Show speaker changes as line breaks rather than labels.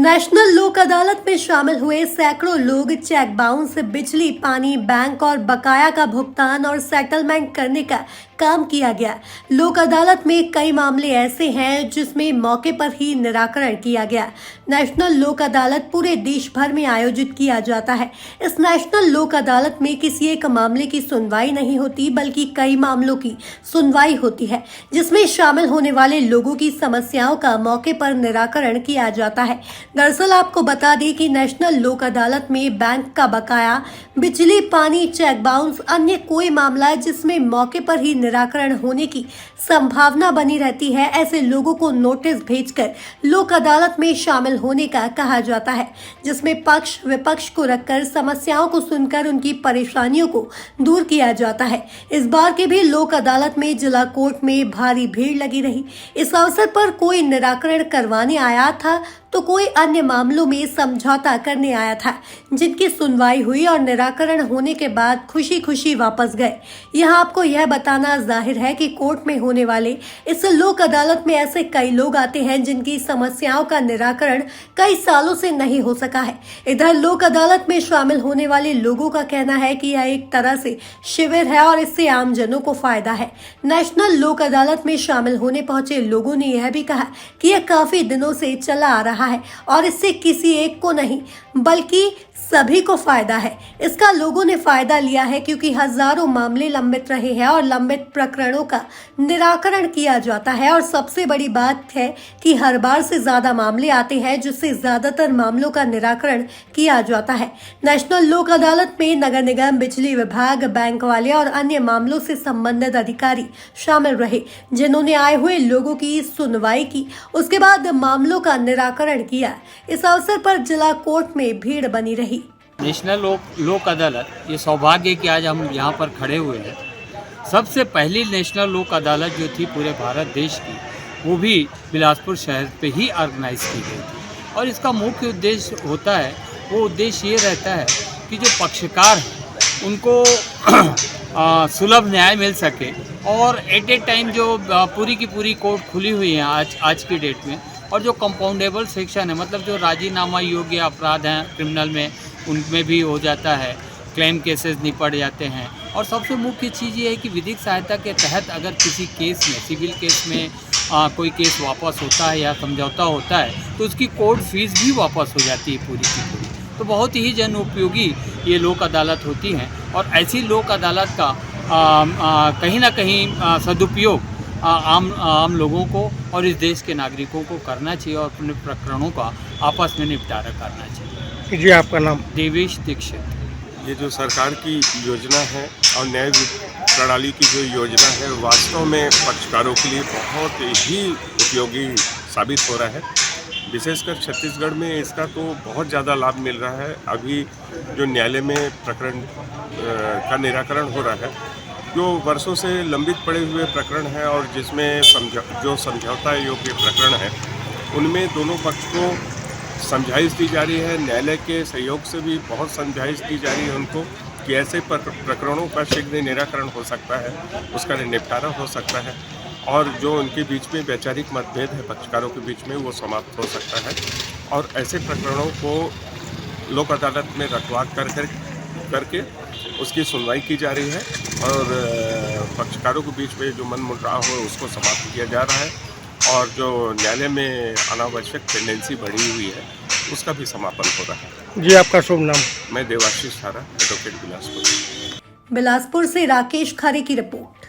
National लोक अदालत में शामिल हुए सैकड़ों लोग चेक बाउंस, बिजली, पानी, बैंक और बकाया का भुगतान और सेटलमेंट करने का काम किया गया। लोक अदालत में कई मामले ऐसे हैं जिसमें मौके पर ही निराकरण किया गया। नेशनल लोक अदालत पूरे देश भर में आयोजित किया जाता है। इस नेशनल लोक अदालत में किसी एक मामले की सुनवाई नहीं होती, बल्कि कई मामलों की सुनवाई होती है, जिसमें शामिल होने वाले लोगों की समस्याओं का मौके पर निराकरण किया जाता है। दरअसल आपको बता दें कि नेशनल लोक अदालत में बैंक का बकाया, बिजली, पानी, चेक बाउंस, अन्य कोई मामला जिसमें मौके पर ही निराकरण होने की संभावना बनी रहती है, ऐसे लोगों को नोटिस भेजकर लोक अदालत में शामिल होने का कहा जाता है, जिसमें पक्ष विपक्ष को रखकर समस्याओं को सुनकर उनकी परेशानियों को दूर किया जाता है। इस बार के भी लोक अदालत में जिला कोर्ट में भारी भीड़ लगी रही। इस अवसर पर कोई निराकरण करवाने आया था तो कोई अन्य मामलों में समझौता करने आया था, जिनकी सुनवाई हुई और निराकरण होने के बाद खुशी खुशी वापस गए। यहाँ आपको यह बताना जाहिर है कि कोर्ट में होने वाले इस लोक अदालत में ऐसे कई लोग आते हैं जिनकी समस्याओं का निराकरण कई सालों से नहीं हो सका है। इधर लोक अदालत में शामिल होने वाले लोगों का कहना है कि यह एक तरह से शिविर है और इससे आमजनों को फायदा है। नेशनल लोक अदालत में शामिल होने पहुंचे लोगों ने यह भी कहा कि यह काफी दिनों से चला आ रहा है और इससे किसी एक को नहीं बल्कि सभी को फायदा है। इसका लोगों ने फायदा लिया है क्योंकि हजारों मामले लंबित रहे हैं और लंबित प्रकरणों का निराकरण किया जाता है। और सबसे बड़ी बात है कि हर बार से ज्यादा मामले आते हैं, जिससे ज्यादातर मामलों का निराकरण किया जाता है। नेशनल लोक अदालत में नगर निगम, बिजली विभाग, बैंक वाले और अन्य मामलों से संबंधित अधिकारी शामिल रहे, जिन्होंने आए हुए लोगों की सुनवाई की, उसके बाद मामलों का निराकरण किया। इस अवसर पर जिला कोर्ट में भीड़ बनी रही।
नेशनल लोक अदालत, ये सौभाग्य है कि आज हम यहाँ पर खड़े हुए हैं। सबसे पहली नेशनल लोक अदालत जो थी पूरे भारत देश की, वो भी बिलासपुर शहर पे ही ऑर्गेनाइज की गई थी। और इसका मुख्य उद्देश्य होता है, वो उद्देश्य ये रहता है कि जो पक्षकार हैं उनको सुलभ न्याय मिल सके और एट ए टाइम जो पूरी की पूरी कोर्ट खुली हुई है आज की डेट में, और जो कंपाउंडेबल सेक्शन है, मतलब जो राजीनामा योग्य अपराध हैं क्रिमिनल में, उनमें भी हो जाता है, क्लेम केसेस निपट जाते हैं। और सबसे मुख्य चीज़ ये है कि विधिक सहायता के तहत अगर किसी केस में, सिविल केस में कोई केस वापस होता है या समझौता होता है तो उसकी कोर्ट फीस भी वापस हो जाती है पूरी की पूरी। तो बहुत ही जन उपयोगी ये लोक अदालत होती हैं और ऐसी लोक अदालत का कहीं ना कहीं सदुपयोग आम लोगों को और इस देश के नागरिकों को करना चाहिए और अपने प्रकरणों का आपस में निपटारा करना चाहिए।
जी, आपका नाम?
देवेश दीक्षित।
ये जो सरकार की योजना है और न्याय प्रणाली की जो योजना है, वास्तव में पक्षकारों के लिए बहुत ही उपयोगी साबित हो रहा है। विशेषकर छत्तीसगढ़ में इसका तो बहुत ज़्यादा लाभ मिल रहा है। अभी जो न्यायालय में प्रकरण का निराकरण हो रहा है, जो वर्षों से लंबित पड़े हुए प्रकरण हैं और जिसमें जो समझौता योग्य प्रकरण है, उनमें दोनों पक्ष को समझाइश दी जा रही है। न्यायालय के सहयोग से भी बहुत समझाइश दी जा रही है उनको कि ऐसे प्रकरणों का शीघ्र निराकरण हो सकता है, उसका निपटारा हो सकता है और जो उनके बीच में वैचारिक मतभेद है पक्षकारों के बीच में, वो समाप्त हो सकता है। और ऐसे प्रकरणों को लोक अदालत में रखवा करके उसकी सुनवाई की जा रही है और पक्षकारों के बीच में जो मन मुटाव हो उसको समाप्त किया जा रहा है और जो न्यायालय में अनावश्यक टेंडेंसी बढ़ी हुई है उसका भी समापन हो रहा है।
जी, आपका शुभ नाम?
मैं देवाशीष थारा, एडवोकेट, बिलासपुर।
बिलासपुर से राकेश खरे की रिपोर्ट।